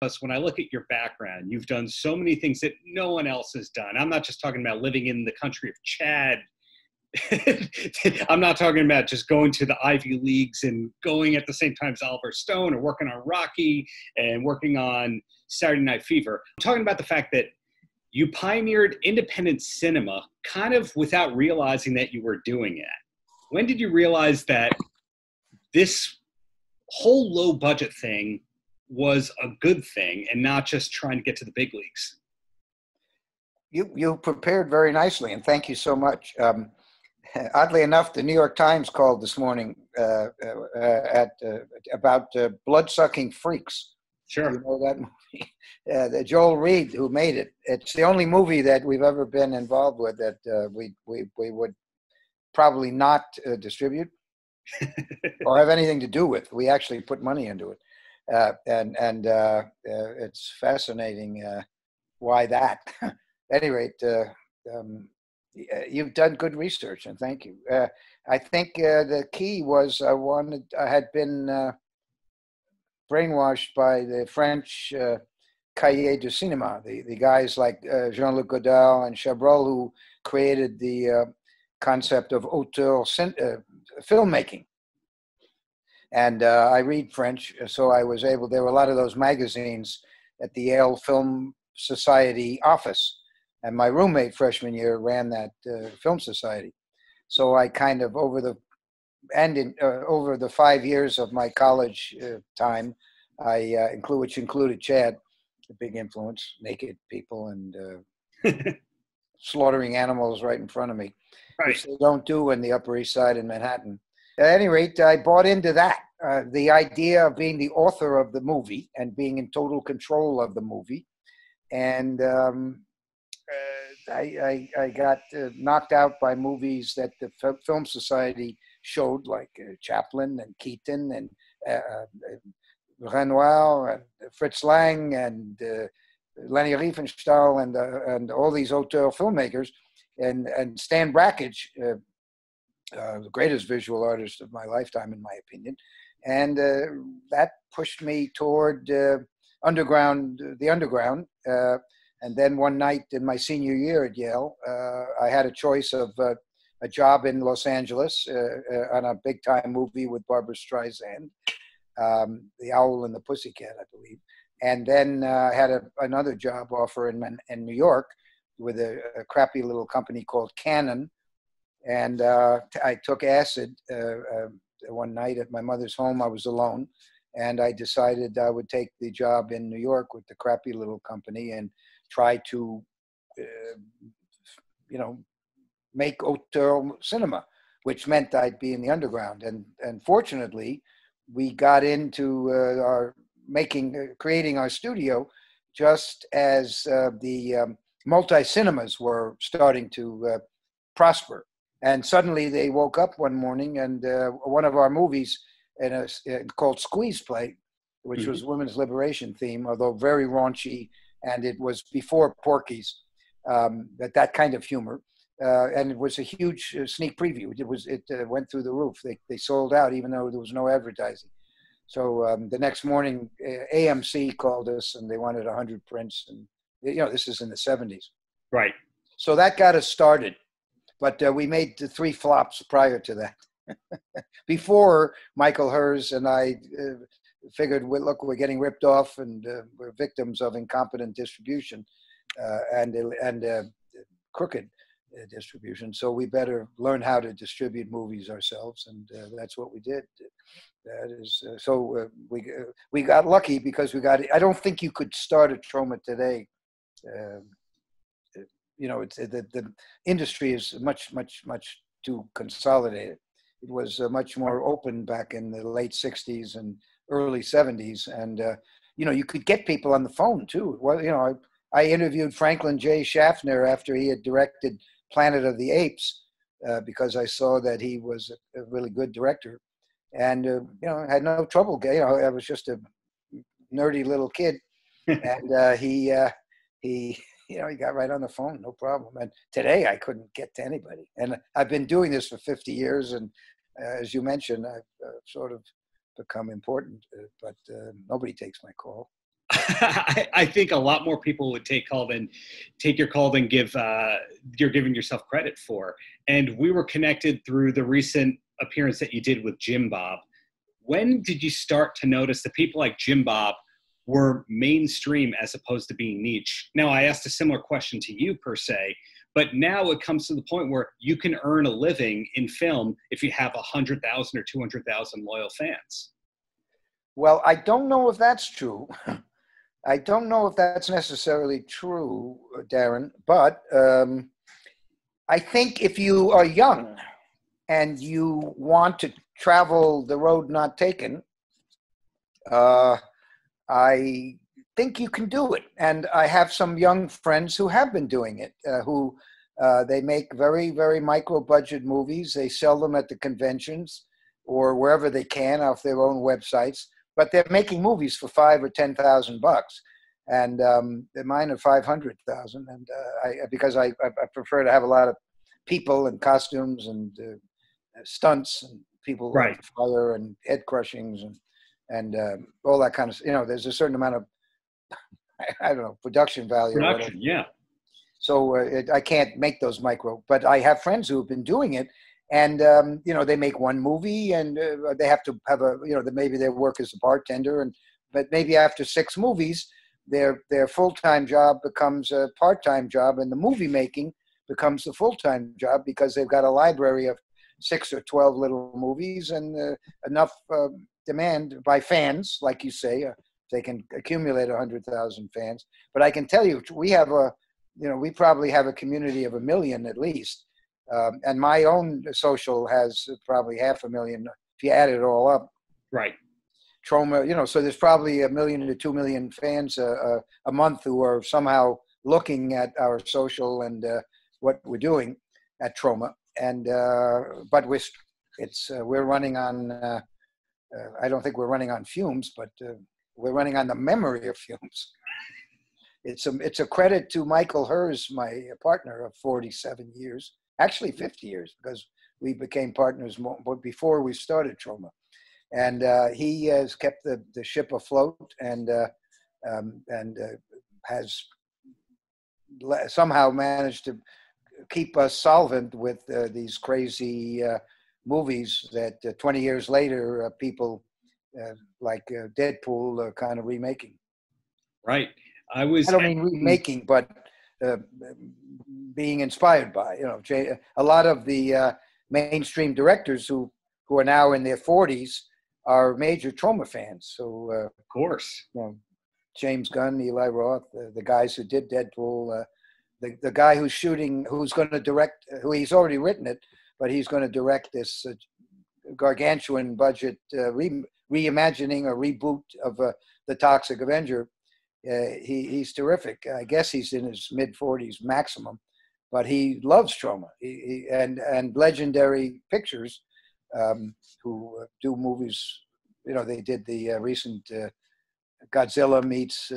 Plus, when I look at your background, you've done so many things that no one else has done. I'm not just talking about living in the country of Chad. I'm not talking about just going to the Ivy Leagues and going at the same time as Oliver Stone, or working on Rocky and working on Saturday Night Fever. I'm talking about the fact that you pioneered independent cinema kind of without realizing that you were doing it. When did you realize that this whole low budget thing was a good thing and not just trying to get to the big leagues? You prepared very nicely, and thank you so much. Oddly enough, the New York Times called this morning about blood-sucking freaks. Sure. You know that movie? The Joel Reed, who made it. It's the only movie that we've ever been involved with that we would probably not distribute or have anything to do with. We actually put money into it. It's fascinating why that. At any rate, you've done good research, and thank you. I think the key was I had been brainwashed by the French cahiers du cinéma, the guys like Jean-Luc Godard and Chabrol, who created the concept of auteur filmmaking. And I read French, so I was able, there were a lot of those magazines at the Yale Film Society office. And my roommate freshman year ran that film society. So I kind of, over the 5 years of my college time, which included Chad, a big influence, naked people and slaughtering animals right in front of me, right, which they don't do in the Upper East Side in Manhattan. At any rate, I bought into that, the idea of being the author of the movie and being in total control of the movie. And I got knocked out by movies that the Film Society showed, like Chaplin and Keaton and Renoir and Fritz Lang and Leni Riefenstahl and all these auteur filmmakers, and Stan Brakhage, the greatest visual artist of my lifetime, in my opinion. And that pushed me toward the underground. And then one night in my senior year at Yale, I had a choice of a job in Los Angeles on a big-time movie with Barbra Streisand, The Owl and the Pussycat, I believe. And then I had another job offer in New York with a crappy little company called Canon. And I took acid one night at my mother's home. I was alone. And I decided I would take the job in New York with the crappy little company and try to, make auteur cinema, which meant I'd be in the underground. And fortunately, we got into creating our studio just as the multi-cinemas were starting to prosper. And suddenly they woke up one morning and one of our movies called Squeeze Play, which was women's liberation theme, although very raunchy, and it was before Porky's, that kind of humor. And it was a huge sneak preview. It went through the roof. They sold out even though there was no advertising. So the next morning, AMC called us and they wanted 100 prints. And, this is in the 70s. Right. So that got us started. But we made the 3 flops prior to that. Before Michael Hers and I figured, look, we're getting ripped off and we're victims of incompetent distribution and crooked distribution. So we better learn how to distribute movies ourselves, and that's what we did. That is we got lucky because we got. I don't think you could start a Troma today. The industry is much too consolidated. It was much more open back in the late 60s and early 70s. And, you could get people on the phone too. Well, I interviewed Franklin J. Schaffner after he had directed Planet of the Apes because I saw that he was a really good director. And, I had no trouble. I was just a nerdy little kid. And he got right on the phone, no problem. And today I couldn't get to anybody. And I've been doing this for 50 years. And as you mentioned, I've sort of become important, but nobody takes my call. I think a lot more people would take your call than you're giving yourself credit for. And we were connected through the recent appearance that you did with Jim Bob. When did you start to notice that people like Jim Bob were mainstream as opposed to being niche? Now, I asked a similar question to you per se, but now it comes to the point where you can earn a living in film if you have 100,000 or 200,000 loyal fans. Well, I don't know if that's true. I don't know if that's necessarily true, Darren, but I think if you are young and you want to travel the road not taken, I think you can do it. And I have some young friends who have been doing it, who they make very, very micro budget movies. They sell them at the conventions or wherever they can off their own websites, but they're making movies for $5,000 or $10,000. And mine are 500,000. And because I prefer to have a lot of people and costumes and stunts and people right. fire and head crushings and all that kind of, there's a certain amount of, I don't know, production value. Production, yeah. So I can't make those micro, but I have friends who have been doing it, and they make one movie, and they have to have maybe their work as a bartender, but maybe after 6 movies, their full-time job becomes a part-time job, and the movie making becomes the full-time job because they've got a library of 6 or 12 little movies and enough demand by fans, like you say. They can accumulate 100,000 fans. But I can tell you, we have we probably have a community of 1 million at least. And my own social has probably 500,000 if you add it all up. Right. Troma, so there's probably 1 million to 2 million fans a month who are somehow looking at our social and what we're doing at Troma. And but we're running on. I don't think we're running on fumes, but we're running on the memory of fumes. It's a credit to Michael Hers, my partner of 47 years, actually 50 years, because we became partners before we started Troma. And he has kept the ship afloat and has somehow managed to keep us solvent with these crazy movies that 20 years later people like Deadpool are kind of remaking. Right. I don't mean remaking, but being inspired by. A lot of the mainstream directors who are now in their 40s are major Troma fans. So of course, James Gunn, Eli Roth, the guys who did Deadpool, the guy who's going to direct, who he's already written it, but he's going to direct this gargantuan budget reimagining or reboot of the Toxic Avenger. He's terrific. I guess he's in his mid-40s maximum, but he loves Troma. And Legendary Pictures, who do movies. They did the recent Godzilla meets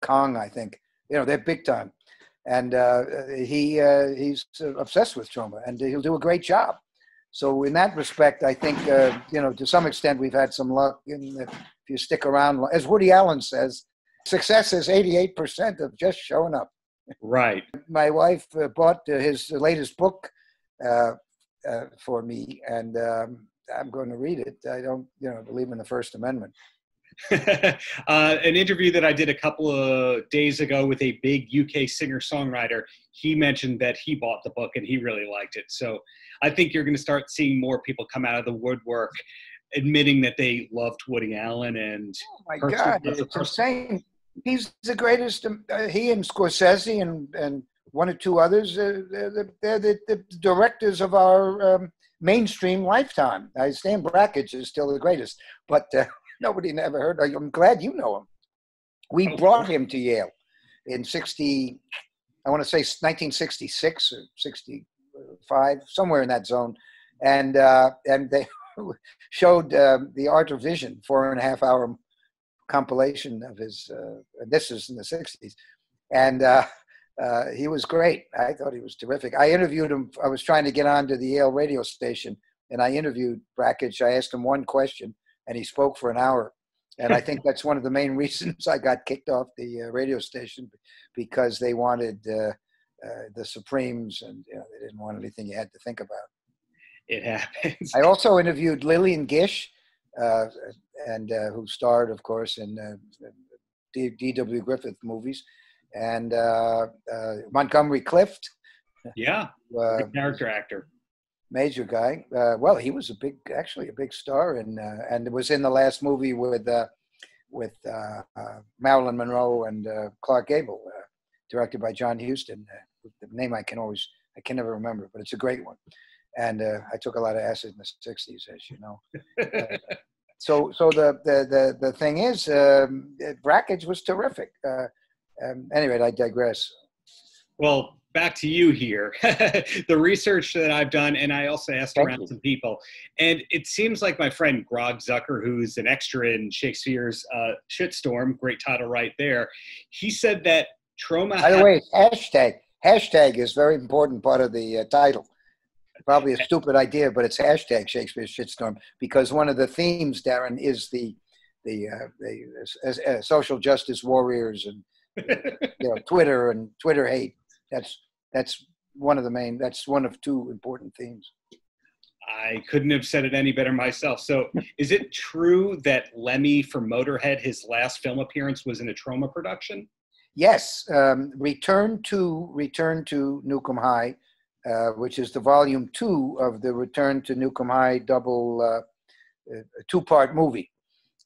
Kong, I think. They're big time. And he's obsessed with Troma, and he'll do a great job. So in that respect, I think, to some extent, we've had some luck. If you stick around, as Woody Allen says, success is 88% of just showing up. Right. My wife bought his latest book for me, and I'm going to read it. I don't, believe in the First Amendment. An interview that I did a couple of days ago with a big UK singer-songwriter, he mentioned that he bought the book and he really liked it. So I think you're going to start seeing more people come out of the woodwork admitting that they loved Woody Allen. And oh my God, it's insane. He's the greatest. He and Scorsese and one or two others, they're the directors of our mainstream lifetime. Stan Brakhage is still the greatest, but nobody never heard of him. I'm glad you know him. We brought him to Yale in 1966 or 65, somewhere in that zone. And they showed The Art of Vision, 4.5-hour compilation of his, this is in the 60s. And he was great. I thought he was terrific. I interviewed him. I was trying to get onto the Yale radio station, and I interviewed Brakhage. I asked him one question, and he spoke for an hour. And I think that's one of the main reasons I got kicked off the radio station, because they wanted the Supremes, and they didn't want anything you had to think about. It happens. I also interviewed Lillian Gish, and who starred, of course, in D.W. Griffith movies, and Montgomery Clift. Yeah, good character actor. Major guy. Well, he was actually a big star, and was in the last movie with Marilyn Monroe and Clark Gable, directed by John Huston. The name I can never remember, but it's a great one. And I took a lot of acid in the '60s, as you know. So the thing is, Brackage was terrific. Anyway, I digress. Well, back to you here. The research that I've done, and I also asked around some people, and it seems like my friend Grog Zucker, who's an extra in Shakespeare's Shitstorm, great title right there, he said that Troma... By the way, hashtag. Hashtag is a very important part of the title. Probably a stupid idea, but it's hashtag Shakespeare's Shitstorm, because one of the themes, Darren, is the social justice warriors and Twitter and Twitter hate. That's one of two important themes. I couldn't have said it any better myself. So is it true that Lemmy from Motorhead, his last film appearance was in a Troma production? Yes. Return to Newcomb High, which is the volume 2 of the Return to Newcomb High double two-part movie.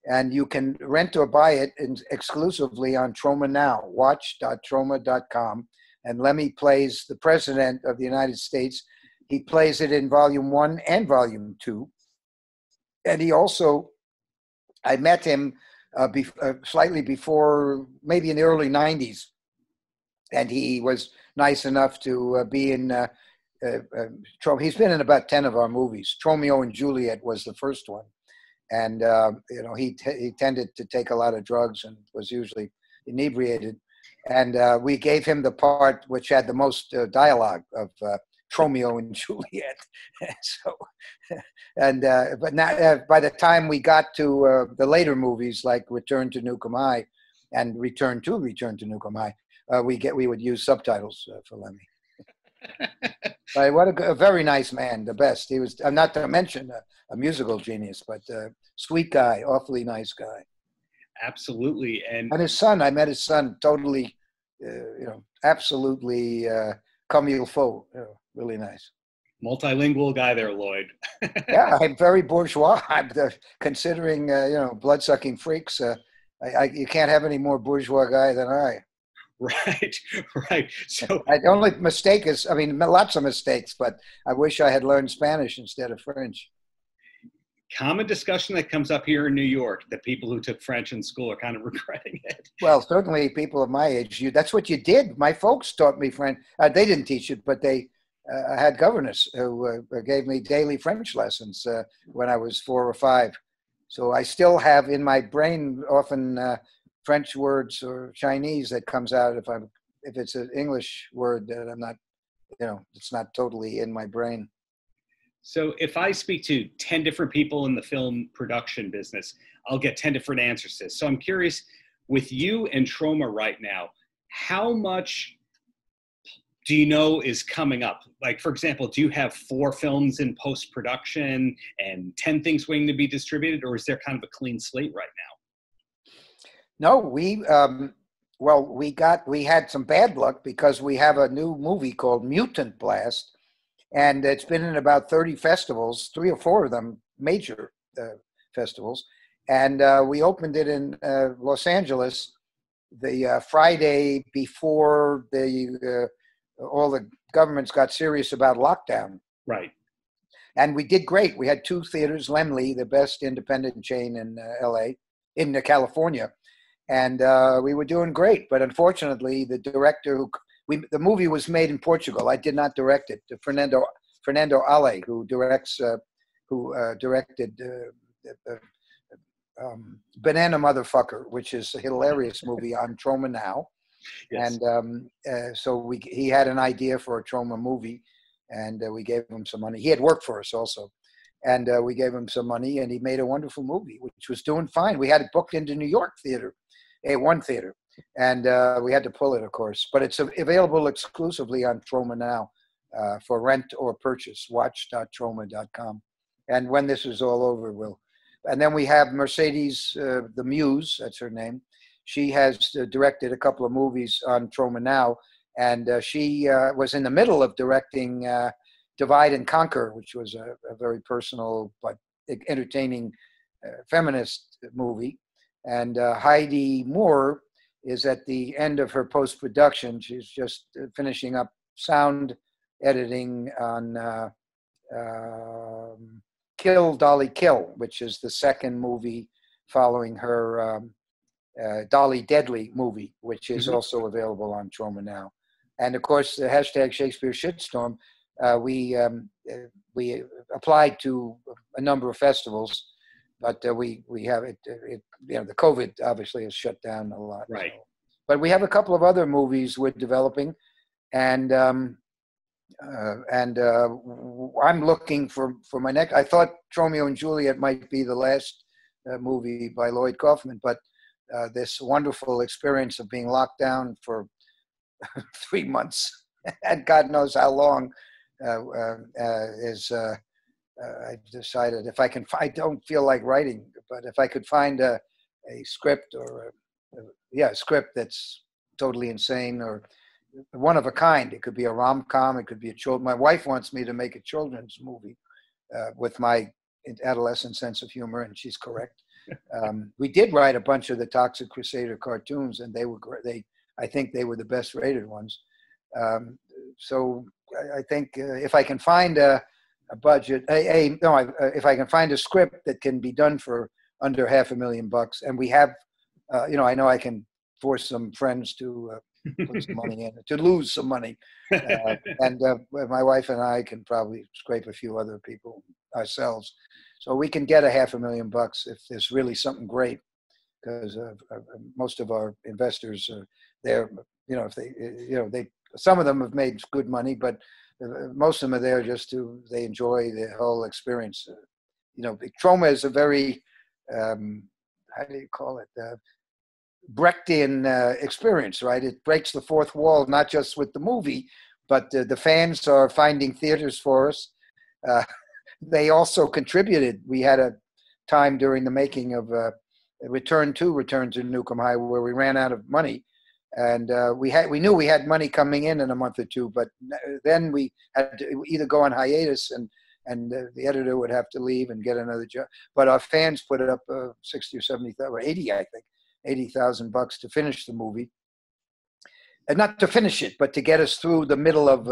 And you can rent or buy it exclusively on Troma Now, watch.troma.com. And Lemmy plays the President of the United States. He plays it in volume 1 and volume 2. And he also, I met him slightly before, maybe in the early 90s. And he was nice enough to be in, he's been in about 10 of our movies. Romeo and Juliet was the first one. And, he tended to take a lot of drugs and was usually inebriated. And we gave him the part which had the most dialogue of Romeo and Juliet. But now, by the time we got to the later movies like Return to Newcomb High and Return to Newcomb High, we would use subtitles for Lemmy. But what a very nice man, the best. He was, not to mention a musical genius, but sweet guy, awfully nice guy. Absolutely. And his son, I met his son, totally, absolutely comme il faut, really nice. Multilingual guy there, Lloyd. Yeah, I'm very bourgeois. I'm considering, blood-sucking freaks. You can't have any more bourgeois guy than I. Right. So the only mistake is, lots of mistakes, but I wish I had learned Spanish instead of French. Common discussion that comes up here in New York, that people who took French in school are kind of regretting it. Well, certainly people of my age, that's what you did. My folks taught me French. They didn't teach it, but they had governess who gave me daily French lessons when I was 4 or 5. So I still have in my brain often French words or Chinese that comes out if it's an English word that I'm not, it's not totally in my brain. So if I speak to 10 different people in the film production business, I'll get 10 different answers to this. So I'm curious, with you and Troma right now, how much do you know is coming up? Like, for example, do you have 4 films in post-production and 10 things waiting to be distributed, or is there kind of a clean slate right now? No, we had some bad luck because we have a new movie called Mutant Blast. And it's been in about 30 festivals, 3 or 4 of them major festivals. And we opened it in Los Angeles the Friday before all the governments got serious about lockdown. Right. And we did great. We had 2 theaters, Lemley, the best independent chain in in California. And we were doing great. But unfortunately, the director the movie was made in Portugal. I did not direct it. Fernando Ale, who directed Banana Motherfucker, which is a hilarious movie on Troma Now. Yes. And so he had an idea for a Troma movie, and we gave him some money. He had worked for us also, and we gave him some money, and he made a wonderful movie, which was doing fine. We had it booked into New York theater, A1 theater, and we had to pull it, of course. But it's available exclusively on Troma now for rent or purchase. Watch.troma.com. And when this is all over, we'll. And then we have Mercedes, the Muse, that's her name. She has directed a couple of movies on Troma now, and she was in the middle of directing Divide and Conquer, which was a very personal but entertaining feminist movie. And Heidi Moore is at the end of her post-production. She's just finishing up sound editing on Kill, Dolly, Kill, which is the second movie following her Dolly Deadly movie, which is also available on Troma now. And of course, the hashtag Shakespeare Shitstorm, we applied to a number of festivals, but we have it, the COVID obviously has shut down a lot. Right. So. But we have a couple of other movies we're developing, and I'm looking for my next. I thought Romeo and Juliet might be the last movie by Lloyd Kaufman, but this wonderful experience of being locked down for 3 months and God knows how long I decided if I can. I don't feel like writing, but if I could find a script or a script that's totally insane or one of a kind. It could be a rom-com. It could be my wife wants me to make a children's movie with my adolescent sense of humor, and she's correct. We did write a bunch of the Toxic Crusader cartoons, and they were great. I think they were the best rated ones. So I think if I can find a budget, if I can find a script that can be done for under $500,000, and we have, I know I can force some friends to put some money in, to lose some money. And my wife and I can probably scrape a few other people ourselves. So we can get $500,000 if there's really something great, because most of our investors are there, if they, some of them have made good money, but most of them are there just they enjoy the whole experience. Troma is a very, how do you call it? Brechtian experience, right? It breaks the fourth wall, not just with the movie, but the fans are finding theaters for us. They also contributed. We had a time during the making of Return to Newcomb High where we ran out of money, and we knew we had money coming in a month or two, but then we had to either go on hiatus and the editor would have to leave and get another job. But our fans put it up 60 or 70,000 or 80, I think. $80,000 to finish the movie, and not to finish it, but to get us through the middle of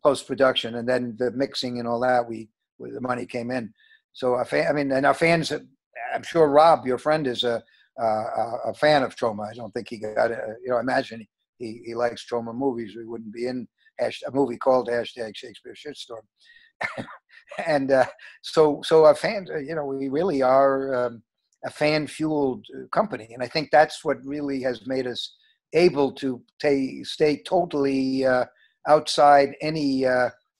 post-production, and then the mixing and all that. The money came in. So our fans. I'm sure Rob, your friend, is a fan of Troma. I don't think he got it. I imagine he likes Troma movies. We wouldn't be in a movie called hashtag Shakespeare Shitstorm. And so our fans, we really are. A fan-fueled company, and I think that's what really has made us able to stay totally outside any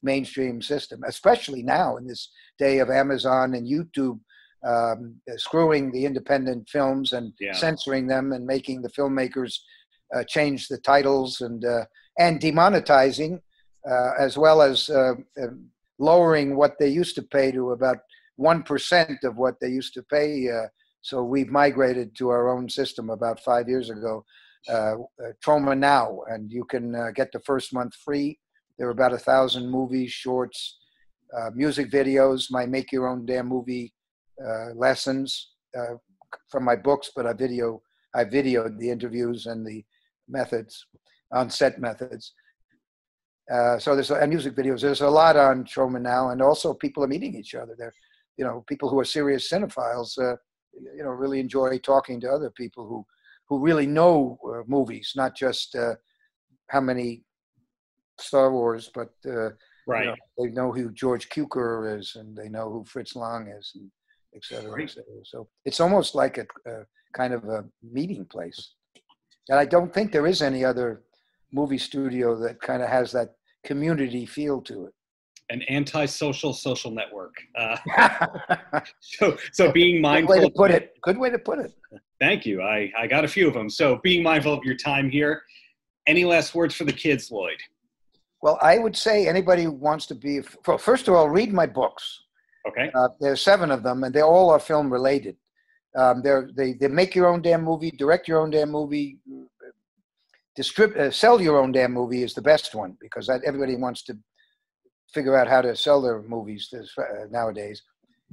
mainstream system, especially now in this day of Amazon and YouTube screwing the independent films and censoring them and making the filmmakers change the titles and demonetizing, as well as lowering what they used to pay to about 1% of what they used to pay. So we've migrated to our own system about 5 years ago, Troma Now, and you can get the first month free. There are about 1,000 movies, shorts, music videos, my make your own damn movie lessons from my books, but I videoed the interviews and the methods, on-set methods. So there's music videos. There's a lot on Troma Now, and also people are meeting each other. They're, people who are serious cinephiles. Really enjoy talking to other people who really know movies, not just how many Star Wars, but they know who George Cukor is, and they know who Fritz Lang is, and et cetera, et cetera. So it's almost like a kind of a meeting place. And I don't think there is any other movie studio that kind of has that community feel to it. An antisocial social network. So being mindful. Good way to put it. Good way to put it. Thank you. I got a few of them. So being mindful of your time here. Any last words for the kids, Lloyd? Well, I would say anybody who wants to be, well, first of all, read my books. Okay. There's 7 of them, and they all are film related. They make your own damn movie, direct your own damn movie, sell your own damn movie is the best one, because everybody wants to figure out how to sell their movies nowadays,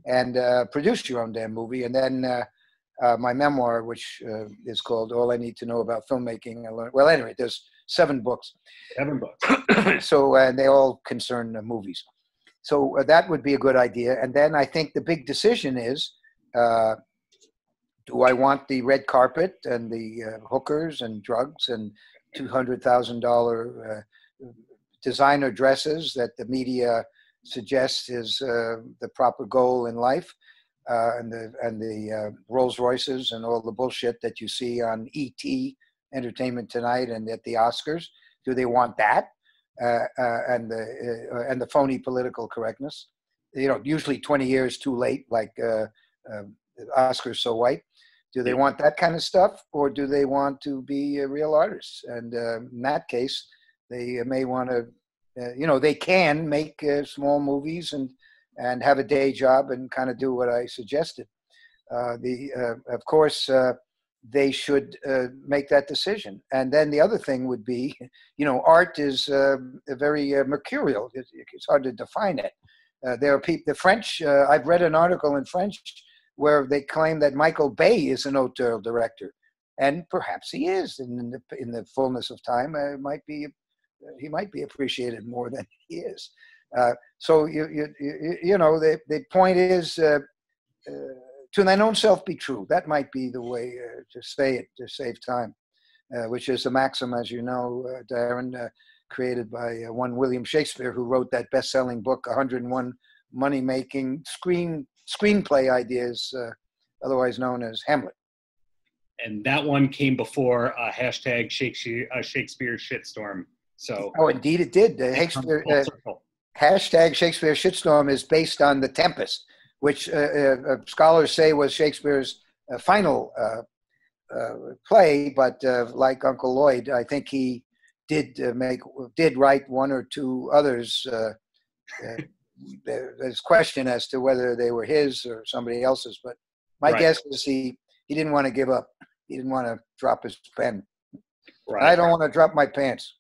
and produce your own damn movie. And then my memoir, which is called All I Need to Know About Filmmaking. Well, anyway, there's 7 books. 7 books. So, and they all concern movies. So that would be a good idea. And then I think the big decision is, do I want the red carpet and the hookers and drugs and $200,000 designer dresses that the media suggests is the proper goal in life, and the Rolls Royces and all the bullshit that you see on ET, Entertainment Tonight, and at the Oscars? Do they want that? And the phony political correctness, usually 20 years too late, like Oscars So White. Do they want that kind of stuff, or do they want to be real artists? And in that case, they may want to, they can make small movies and have a day job and kind of do what I suggested. Of course, they should make that decision. And then the other thing would be, art is very mercurial. It's hard to define it. There are people, the French, I've read an article in French where they claim that Michael Bay is an auteur director. And perhaps he is in the fullness of time. He might be appreciated more than he is. So, the point is, to thine own self be true. That might be the way to say it, to save time, which is a maxim, as you know, Darren, created by one William Shakespeare, who wrote that best-selling book, 101 Money-Making Screenplay Ideas, otherwise known as Hamlet. And that one came before hashtag Shakespeare shitstorm. So. Oh, indeed it did. Hashtag Shakespeare shitstorm is based on The Tempest, which scholars say was Shakespeare's final play, but like Uncle Lloyd, I think he did write 1 or 2 others. There's question as to whether they were his or somebody else's, but my guess is he didn't want to give up. He didn't want to drop his pen. Right. I don't want to drop my pants.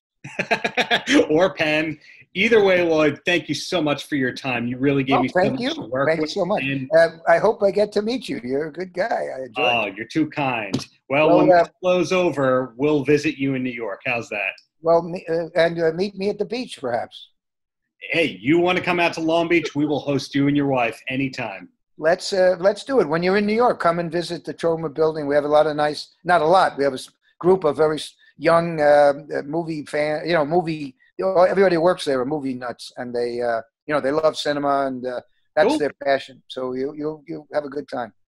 Or pen. Either way, Lloyd, thank you so much for your time. You really gave me so much to work with. Thank you so much. I hope I get to meet you. You're a good guy. I enjoy it. You're too kind. Well, when this blows over, we'll visit you in New York. How's that? Well, and meet me at the beach, perhaps. Hey, you want to come out to Long Beach? We will host you and your wife anytime. Let's do it. When you're in New York, come and visit the Troma building. We have a lot of nice, not a lot, we have a group of very young movie fan, everybody who works there are movie nuts, and they love cinema, and that's cool. Their passion. So you'll have a good time.